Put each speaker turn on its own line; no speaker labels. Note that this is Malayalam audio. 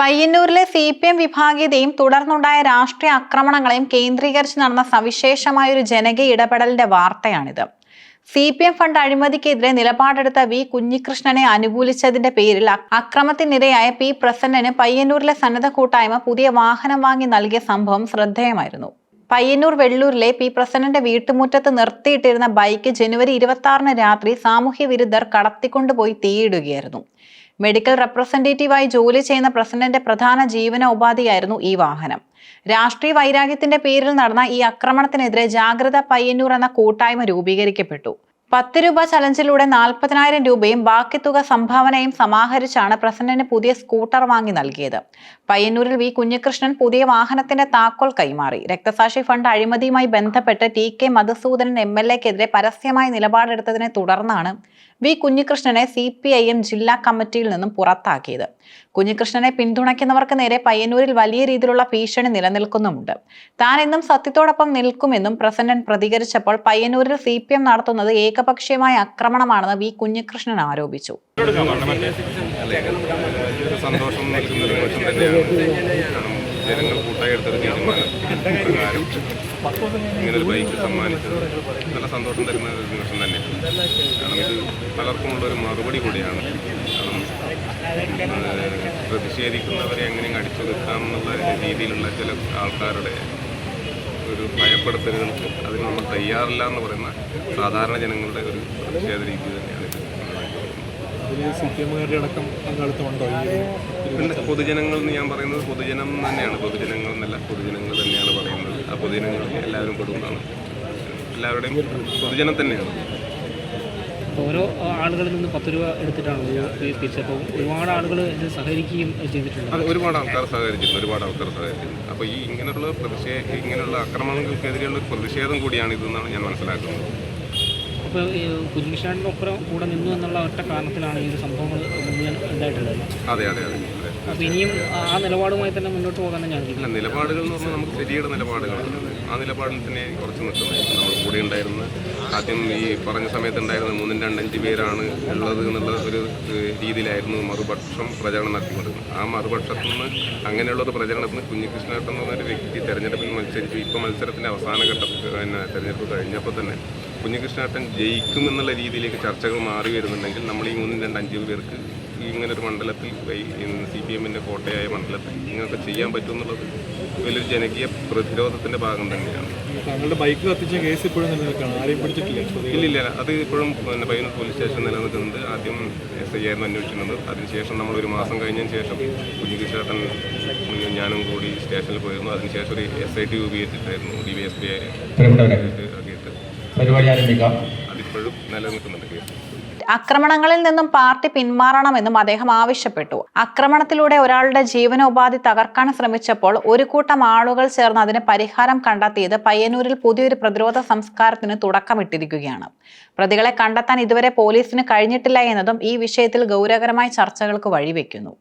പയ്യന്നൂരിലെ CPM വിഭാഗീയതയും തുടർന്നുണ്ടായ രാഷ്ട്രീയ ആക്രമണങ്ങളെയും കേന്ദ്രീകരിച്ച് നടന്ന സവിശേഷമായൊരു ജനകീയ ഇടപെടലിന്റെ വാർത്തയാണിത്. CPM ഫണ്ട് അഴിമതിക്കെതിരെ നിലപാടെടുത്ത വി കുഞ്ഞികൃഷ്ണനെ അനുകൂലിച്ചതിന്റെ പേരിൽ അക്രമത്തിനിരയായ പി പ്രസന്നന് പയ്യന്നൂരിലെ സന്നദ്ധ കൂട്ടായ്മ പുതിയ വാഹനം വാങ്ങി നൽകിയ സംഭവം ശ്രദ്ധേയമായിരുന്നു. പയ്യന്നൂർ വെള്ളൂരിലെ പി പ്രസന്നന്റെ വീട്ടുമുറ്റത്ത് നിർത്തിയിട്ടിരുന്ന ബൈക്ക് ജനുവരി 26-ന് രാത്രി സാമൂഹ്യ വിരുദ്ധർ കടത്തിക്കൊണ്ടുപോയി തീയിടുകയായിരുന്നു. മെഡിക്കൽ റെപ്രസെന്റേറ്റീവായി ജോലി ചെയ്യുന്ന പ്രസിഡന്റിന്റെ പ്രധാന ജീവനോപാധിയായിരുന്നു ഈ വാഹനം. രാഷ്ട്രീയ വൈരാഗ്യത്തിന്റെ പേരിൽ നടന്ന ഈ ആക്രമണത്തിനെതിരെ ജാഗ്രത പയ്യന്നൂർ എന്ന കൂട്ടായ്മ രൂപീകരിക്കപ്പെട്ടു. 10 രൂപ ചലഞ്ചിലൂടെ 40,000 രൂപയും ബാക്കി തുക സംഭാവനയും സമാഹരിച്ചാണ് പ്രസിഡന്റിന് പുതിയ സ്കൂട്ടർ വാങ്ങി നൽകിയത്. പയ്യന്നൂരിൽ വി കുഞ്ഞികൃഷ്ണൻ പുതിയ വാഹനത്തിന്റെ താക്കോൽ കൈമാറി. രക്തസാക്ഷി ഫണ്ട് അഴിമതിയുമായി ബന്ധപ്പെട്ട് TK മധുസൂദനൻ MLA-ക്കെതിരെ പരസ്യമായി നിലപാടെടുത്തതിനെ തുടർന്നാണ് വി കുഞ്ഞികൃഷ്ണനെ CPIM ജില്ലാ കമ്മിറ്റിയിൽ നിന്നും പുറത്താക്കിയത്. കുഞ്ഞികൃഷ്ണനെ പിന്തുണയ്ക്കുന്നവർക്ക് നേരെ പയ്യന്നൂരിൽ വലിയ രീതിയിലുള്ള ഭീഷണി നിലനിൽക്കുന്നുമുണ്ട്. താൻ എന്നും സത്യത്തോടൊപ്പം നിൽക്കുമെന്നും പ്രസിഡന്റ് പ്രതികരിച്ചപ്പോൾ പയ്യന്നൂരിൽ CPM നടത്തുന്നത് ഏകപക്ഷീയമായ ആക്രമണമാണെന്ന് വി കുഞ്ഞികൃഷ്ണൻ ആരോപിച്ചു.
ജനങ്ങൾ കൂട്ടായി എടുത്തൊരു തീരുമാനം പ്രകാരം ഇങ്ങനൊരു ബൈക്ക് സമ്മാനിച്ചത് നല്ല സന്തോഷം തരുന്ന ഒരു നിമിഷം തന്നെ. കാരണം ഇത് പലർക്കുമുള്ളൊരു മറുപടി കൂടിയാണ്. കാരണം പ്രതിഷേധിക്കുന്നവരെ എങ്ങനെയും അടിച്ചൊതുക്കാം എന്നുള്ള രീതിയിലുള്ള ചില ആൾക്കാരുടെ ഒരു ഭയപ്പെടുത്തലുകൾക്ക് അതിന് നമ്മൾ തയ്യാറില്ല എന്ന് പറയുന്ന സാധാരണ ജനങ്ങളുടെ ഒരു പ്രതിഷേധ രീതി തന്നെയാണ് ഇത്. പൊതുജനങ്ങൾ എന്ന് ഞാൻ പറയുന്നത് പൊതുജനം തന്നെയാണ്. പൊതുജനങ്ങൾ എന്നല്ല, പൊതുജനങ്ങൾ തന്നെയാണ് പറയുന്നത്. ആ പൊതുജനങ്ങളിൽ എല്ലാവരും പെടുന്നതാണ്. എല്ലാവരുടെയും പൊതുജനം തന്നെയാണ്.
ഓരോ ആളുകളിൽ നിന്ന് 10 രൂപ എടുത്തിട്ടാണ് പിരിച്ചപ്പോൾ ഒരുപാട് ആളുകൾ ഇത് സഹകരിക്കുകയും ചെയ്തിട്ടുണ്ട്.
അത് ഒരുപാട് ആൾക്കാർ സഹകരിച്ചിട്ടുണ്ട്. അപ്പോൾ ഈ ഇങ്ങനെയുള്ള ആക്രമണങ്ങൾക്കെതിരെയുള്ള ഒരു പ്രതിഷേധം കൂടിയാണ് ഇതെന്നാണ് ഞാൻ മനസ്സിലാക്കുന്നത്.
അപ്പോൾ കുഞ്ഞികൃഷ്ണൻ്റെ ഒപ്പം കൂടെ നിന്നു എന്നുള്ള ഒറ്റ കാരണത്തിലാണ് ഈ ഒരു സംഭവങ്ങൾ മുഴുവൻ ഉണ്ടായിട്ടുള്ളത്.
അതെ.
അപ്പോൾ ഇനിയും ആ നിലപാടുമായി തന്നെ മുന്നോട്ട് പോകാൻ തന്നെയാണ്.
നിലപാടുകൾ എന്ന് പറഞ്ഞാൽ നമുക്ക് ശരിയുടെ നിലപാടുകളാണ്. ആ നിലപാടിൽ തന്നെ കുറച്ച് നിൽക്കുന്നത്. നമ്മൾ കൂടെ ഉണ്ടായിരുന്ന ആദ്യം ഈ പറഞ്ഞ സമയത്തുണ്ടായിരുന്ന 3-5 പേരാണ് ഉള്ളത് എന്നുള്ള ഒരു രീതിയിലായിരുന്നു മറുപക്ഷം പ്രചരണം നടത്തിക്കൊണ്ടിരുന്നത്. ആ മറുപക്ഷത്തിൽ നിന്ന് അങ്ങനെയുള്ളൊരു പ്രചരണത്തിന് കുഞ്ഞികൃഷ്ണേട്ടൻ എന്ന് പറഞ്ഞൊരു വ്യക്തി തെരഞ്ഞെടുപ്പിൽ മത്സരിച്ചു. ഇപ്പോൾ മത്സരത്തിൻ്റെ അവസാന ഘട്ടത്തിൽ തെരഞ്ഞെടുപ്പ് കഴിഞ്ഞപ്പോൾ തന്നെ കുഞ്ഞികൃഷ്ണേട്ടൻ ജയിക്കുമെന്നുള്ള രീതിയിലേക്ക് ചർച്ചകൾ മാറി വരുന്നുണ്ടെങ്കിൽ നമ്മൾ ഈ 3-5 പേർക്ക് ഇങ്ങനൊരു മണ്ഡലത്തിൽ CPM-ൻ്റെ കോട്ടയായ മണ്ഡലത്തിൽ ഇങ്ങനെയൊക്കെ ചെയ്യാൻ പറ്റുമെന്നുള്ളത് വലിയൊരു ജനകീയ പ്രതിരോധത്തിൻ്റെ ഭാഗം തന്നെയാണ്.
താങ്കളുടെ ബൈക്ക് കത്തിച്ച കേസ് ഇപ്പോഴും നിലനിൽക്കുകയാണ്, ആരെയും പിടിച്ചിട്ടില്ല?
ഇല്ല, അത് ഇപ്പോഴും പയ്യന്നൂർ പോലീസ് സ്റ്റേഷൻ നിലനിൽക്കുന്നുണ്ട്. ആദ്യം SI ആയിരുന്നു അന്വേഷിക്കുന്നത്. അതിനുശേഷം നമ്മളൊരു മാസം കഴിഞ്ഞതിന് ശേഷം കുഞ്ഞികൃഷ്ണേട്ടൻ ഞാനും കൂടി സ്റ്റേഷനിൽ പോയിരുന്നു. അതിനുശേഷം ഒരു SIT രൂപീകരിച്ചിട്ടായിരുന്നു DYSP അതിപ്പോഴും നിലനിൽക്കുന്നുണ്ട് കേസ്.
ആക്രമണങ്ങളിൽ നിന്നും പാർട്ടി പിന്മാറണമെന്നും അദ്ദേഹം ആവശ്യപ്പെട്ടു. ആക്രമണത്തിലൂടെ ഒരാളുടെ ജീവനോപാധി തകർക്കാൻ ശ്രമിച്ചപ്പോൾ ഒരു കൂട്ടം ആളുകൾ ചേർന്ന് അതിന് പരിഹാരം കണ്ടെത്തിയത് പയ്യന്നൂരിൽ പുതിയൊരു പ്രതിരോധ സംസ്കാരത്തിന് തുടക്കമിട്ടിരിക്കുകയാണ്. പ്രതികളെ കണ്ടെത്താൻ ഇതുവരെ പോലീസിന് കഴിഞ്ഞിട്ടില്ല എന്നതും ഈ വിഷയത്തിൽ ഗൗരവകരമായ ചർച്ചകൾക്ക് വഴിവെക്കുന്നു.